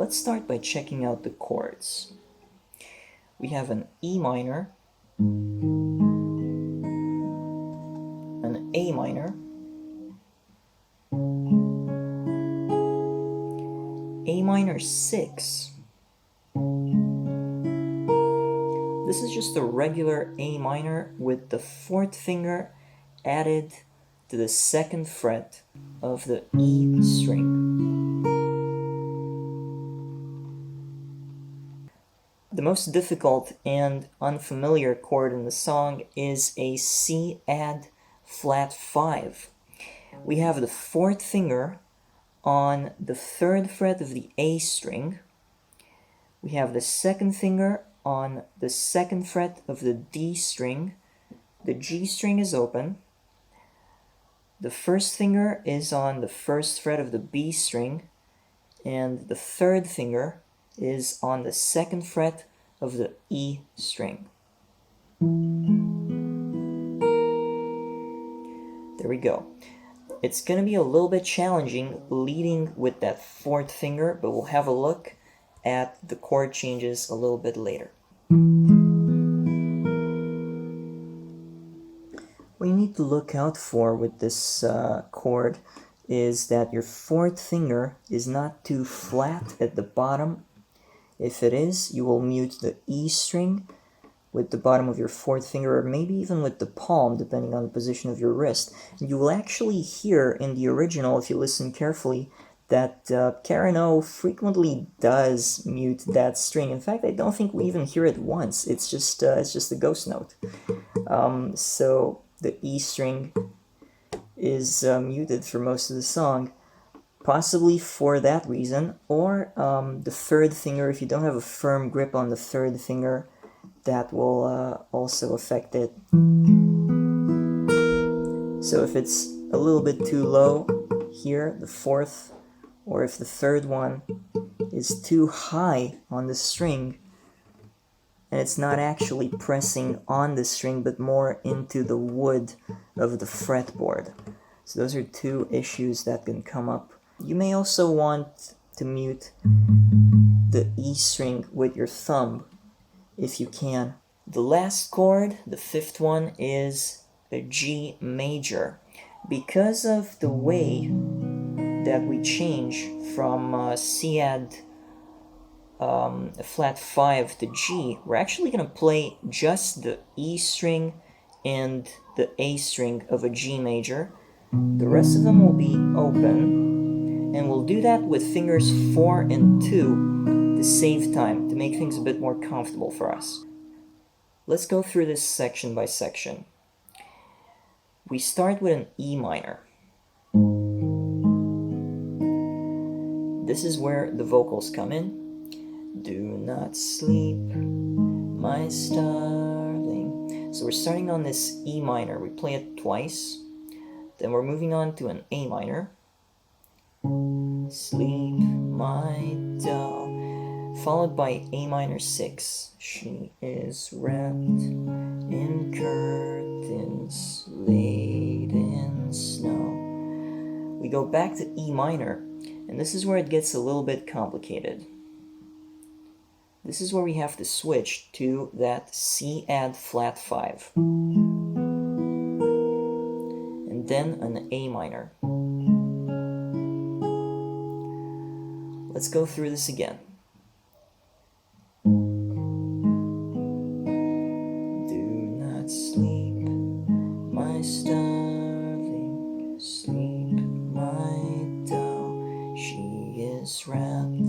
let's start by checking out the chords. We have an E minor, an A minor, A minor 6. This is just a regular A minor with the 4th finger added to the 2nd fret of the E string. The most difficult and unfamiliar chord in the song is a C-add flat 5. We have the 4th finger on the 3rd fret of the A string. We have the 2nd finger on the 2nd fret of the D string. The G string is open. The 1st finger is on the 1st fret of the B string, and the 3rd finger is on the 2nd fret of the E string. There we go. It's going to be a little bit challenging leading with that 4th finger, but we'll have a look at the chord changes a little bit later. What you need to look out for with this chord is that your 4th finger is not too flat at the bottom. If it is, you will mute the E string with the bottom of your 4th finger, or maybe even with the palm, depending on the position of your wrist. And you will actually hear in the original, if you listen carefully, that Karen O frequently does mute that string. In fact, I don't think we even hear it once. It's just a ghost note. So the E string is muted for most of the song, possibly for that reason, or the 3rd finger. If you don't have a firm grip on the 3rd finger, that will also affect it. So if it's a little bit too low here, the 4th, or if the 3rd one is too high on the string, and it's not actually pressing on the string, but more into the wood of the fretboard. So those are two issues that can come up. You may also want to mute the E string with your thumb, if you can. The last chord, the 5th one, is a G major. Because of the way that we change from C-add a flat 5 to G, we're actually going to play just the E string and the A string of a G major. The rest of them will be open, and we'll do that with fingers 4 and 2 to save time, to make things a bit more comfortable for us. Let's go through this section by section. We start with an E minor. This is where the vocals come in. Do not sleep, my starling. So we're starting on this E minor. We play it twice. Then we're moving on to an A minor. Sleep, my doll. Followed by A minor 6. She is wrapped in curtains laid in snow. We go back to E minor, and this is where it gets a little bit complicated. This is where we have to switch to that C-add flat 5. And then an A minor. Let's go through this again. Sleep, my starling, sleep, my doll. She is wrapped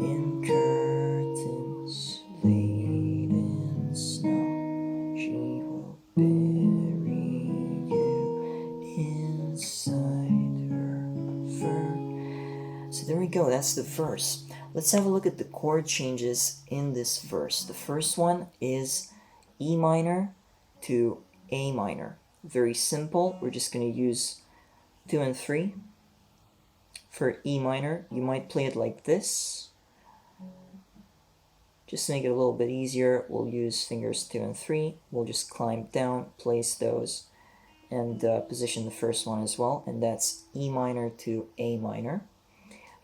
in curtains laid in snow. She will bury you inside her fur. So there we go, that's the verse. Let's have a look at the chord changes in this verse. The first one is E minor to A minor. Very simple. We're just going to use 2 and 3. For E minor, you might play it like this. Just to make it a little bit easier, we'll use fingers 2 and 3. We'll just climb down, place those, and position the first one as well, and that's E minor to A minor.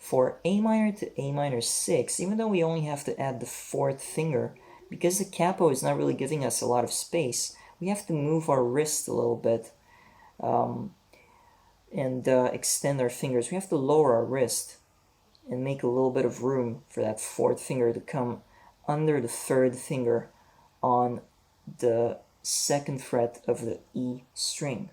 For A minor to A minor 6, even though we only have to add the 4th finger, because the capo is not really giving us a lot of space, we have to move our wrist a little bit and extend our fingers. We have to lower our wrist and make a little bit of room for that 4th finger to come under the 3rd finger on the 2nd fret of the E string.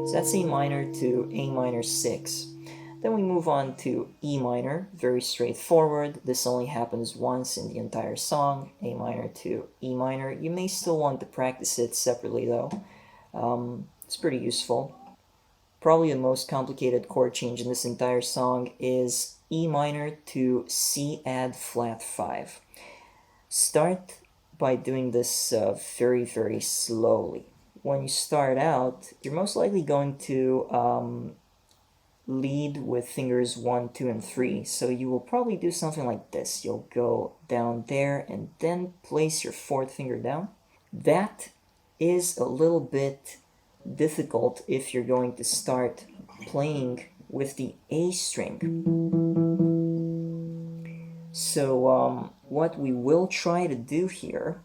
So that's A minor to A minor 6. Then we move on to E minor, very straightforward. This only happens once in the entire song, A minor to E minor. You may still want to practice it separately though. It's pretty useful. Probably the most complicated chord change in this entire song is E minor to C add flat 5. Start by doing this very, very slowly. When you start out, you're most likely going to lead with fingers 1, 2, and 3. So you will probably do something like this. You'll go down there and then place your 4th finger down. That is a little bit difficult if you're going to start playing with the A string. So what we will try to do here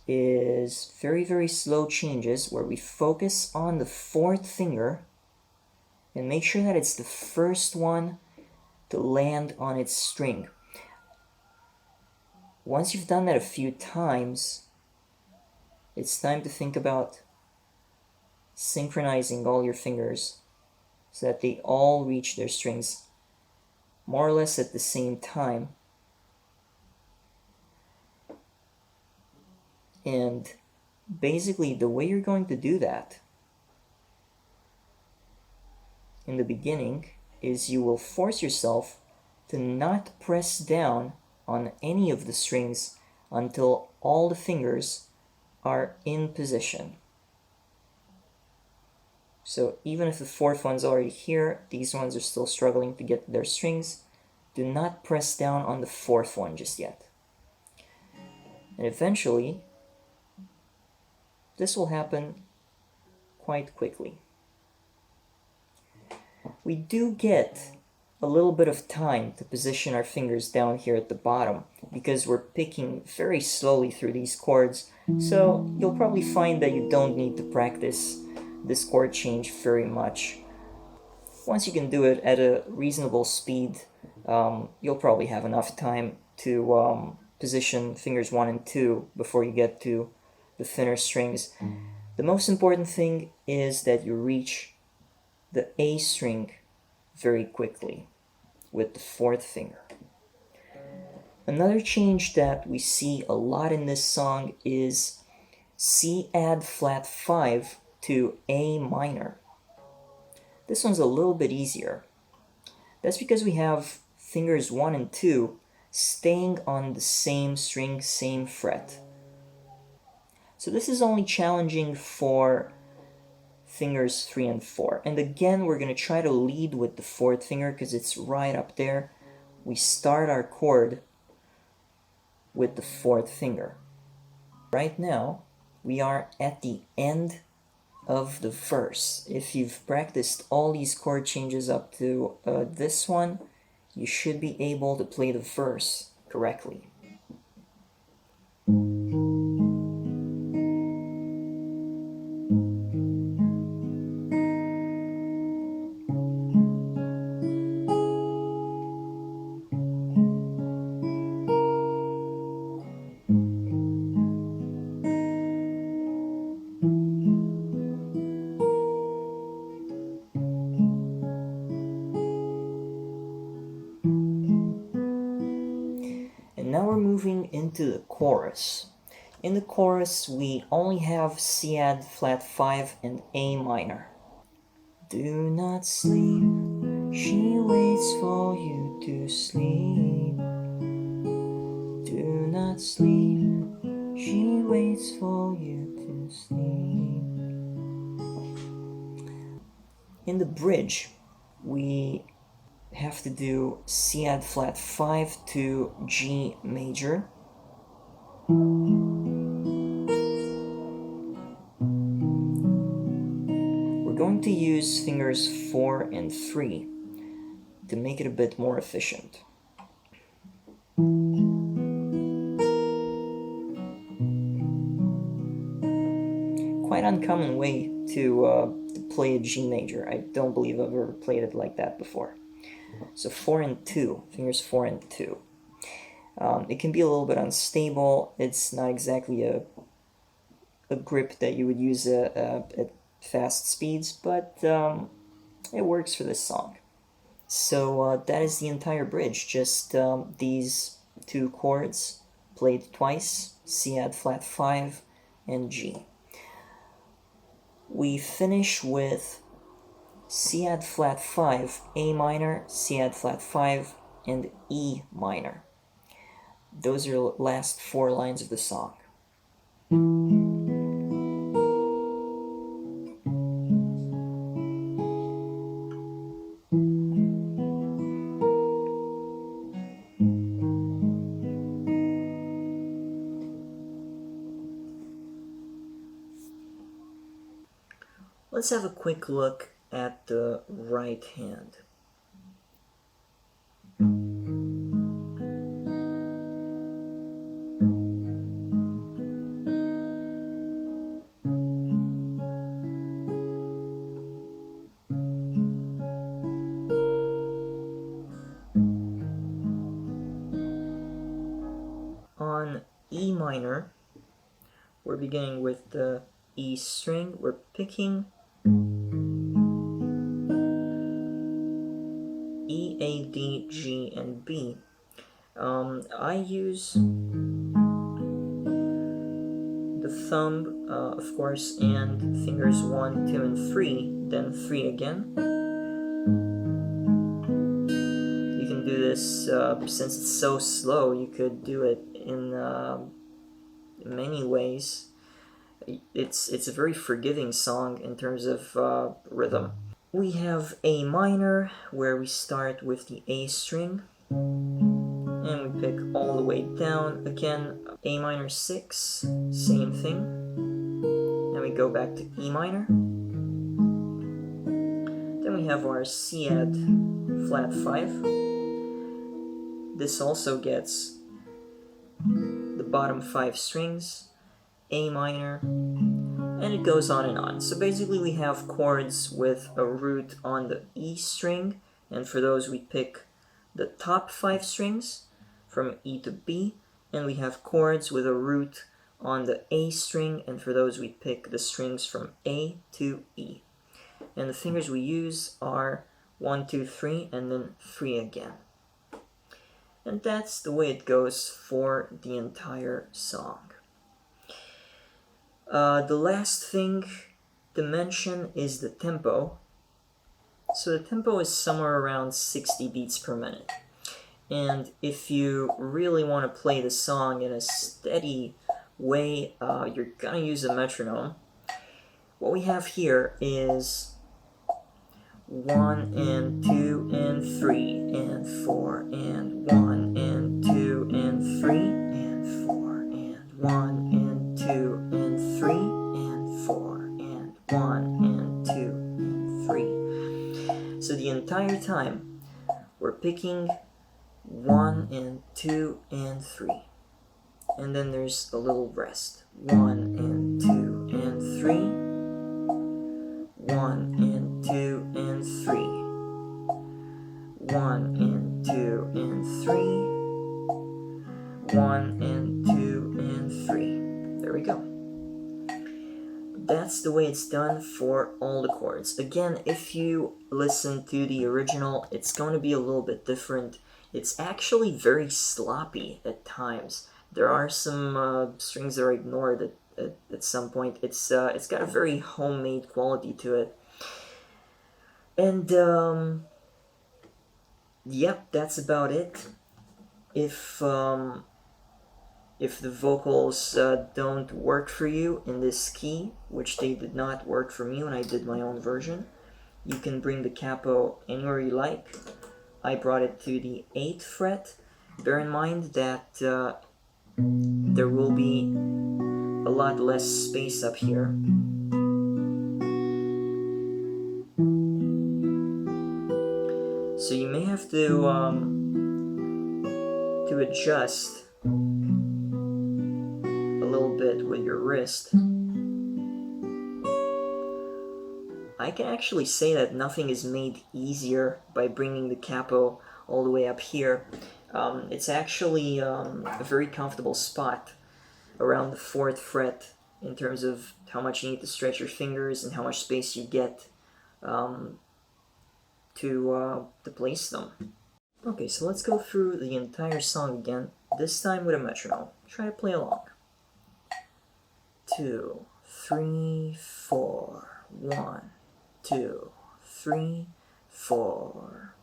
is very, very slow changes where we focus on the 4th finger and make sure that it's the first one to land on its string. Once you've done that a few times, it's time to think about synchronizing all your fingers so that they all reach their strings more or less at the same time. And basically the way you're going to do that in the beginning is you will force yourself to not press down on any of the strings until all the fingers are in position. So even if the 4th one's already here, these ones are still struggling to get their strings. Do not press down on the 4th one just yet. And eventually, this will happen quite quickly. We do get a little bit of time to position our fingers down here at the bottom because we're picking very slowly through these chords, so you'll probably find that you don't need to practice this chord change very much. Once you can do it at a reasonable speed, you'll probably have enough time to position fingers 1 and 2 before you get to the thinner strings. The most important thing is that you reach the A string very quickly with the 4th finger. Another change that we see a lot in this song is C add flat 5 to A minor. This one's a little bit easier. That's because we have fingers 1 and 2 staying on the same string, same fret. So this is only challenging for fingers 3 and 4. And again, we're going to try to lead with the 4th finger because it's right up there. We start our chord with the 4th finger. Right now, we are at the end of the verse. If you've practiced all these chord changes up to this one, you should be able to play the verse correctly. Now we're moving into the chorus. In the chorus, we only have C add flat 5 and A minor. Do not sleep, she waits for you to sleep. Do not sleep, she waits for you to sleep. In the bridge, we have to do C add flat 5 to G major. We're going to use fingers 4 and 3 to make it a bit more efficient. Quite uncommon way to play a G major. I don't believe I've ever played it like that before. So 4 and 2, fingers 4 and 2. It can be a little bit unstable. It's not exactly a grip that you would use at fast speeds, but it works for this song. So that is the entire bridge, just these two chords played twice, C-Add flat 5 and G. We finish with C-Add flat 5, A minor, C-Add flat 5, and E minor. Those are the last 4 lines of the song. Let's have a quick look at the right hand. On E minor, we're beginning with the E string. We're picking E, A, D, G, and B. I use the thumb, of course, and fingers 1, 2, and 3, then 3 again. You can do this, since it's so slow, you could do it in many ways. It's a very forgiving song in terms of rhythm. We have A minor, where we start with the A string, and we pick all the way down. Again, A minor 6, same thing. Then we go back to E minor. Then we have our C-Add flat 5. This also gets the bottom 5 strings, A minor, and it goes on and on. So basically we have chords with a root on the E string, and for those we pick the top 5 strings from E to B, and we have chords with a root on the A string, and for those we pick the strings from A to E. And the fingers we use are 1, 2, 3, and then 3 again. And that's the way it goes for the entire song. The last thing to mention is the tempo. So the tempo is somewhere around 60 beats per minute. And if you really want to play the song in a steady way, you're gonna use a metronome. What we have here is 1 and 2 and 3 and 4 and 1 and 2 and 3 and 4 and 1 and 2 and 3 and 4 and 1 and 2 and 3. So the entire time we're picking 1 and 2 and 3. And then there's a little rest. 1 and 2 and 3. 1 and 2 and 3. 1 and 2 and 3. 1 and 2 and 3. There we go. That's the way it's done for all the chords. Again, if you listen to the original, it's going to be a little bit different. It's actually very sloppy at times. There are some strings that are ignored at some point. It's got a very homemade quality to it. And yep, that's about it. If the vocals don't work for you in this key, which they did not work for me when I did my own version, you can bring the capo anywhere you like. I brought it to the 8th fret. Bear in mind that there will be a lot less space up here. So you may have to adjust a little bit with your wrist. I can actually say that nothing is made easier by bringing the capo all the way up here. It's actually a very comfortable spot around the 4th fret in terms of how much you need to stretch your fingers and how much space you get to place them. Okay, so let's go through the entire song again, this time with a metronome. Try to play along. 2, 3, 4, 1, 2, 3, 4.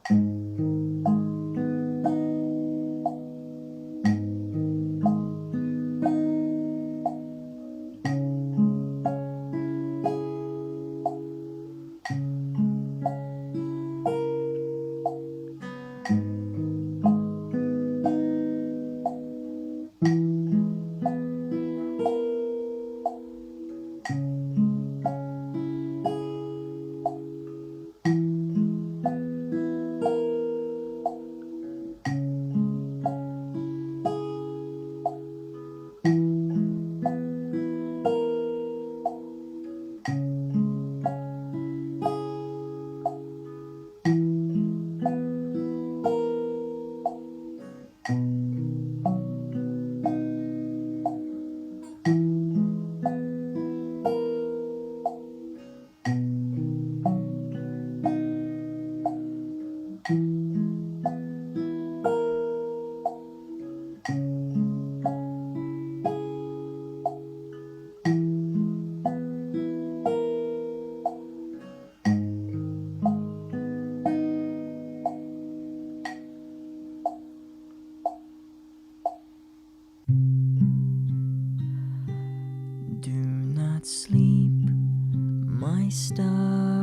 Do not sleep, my star.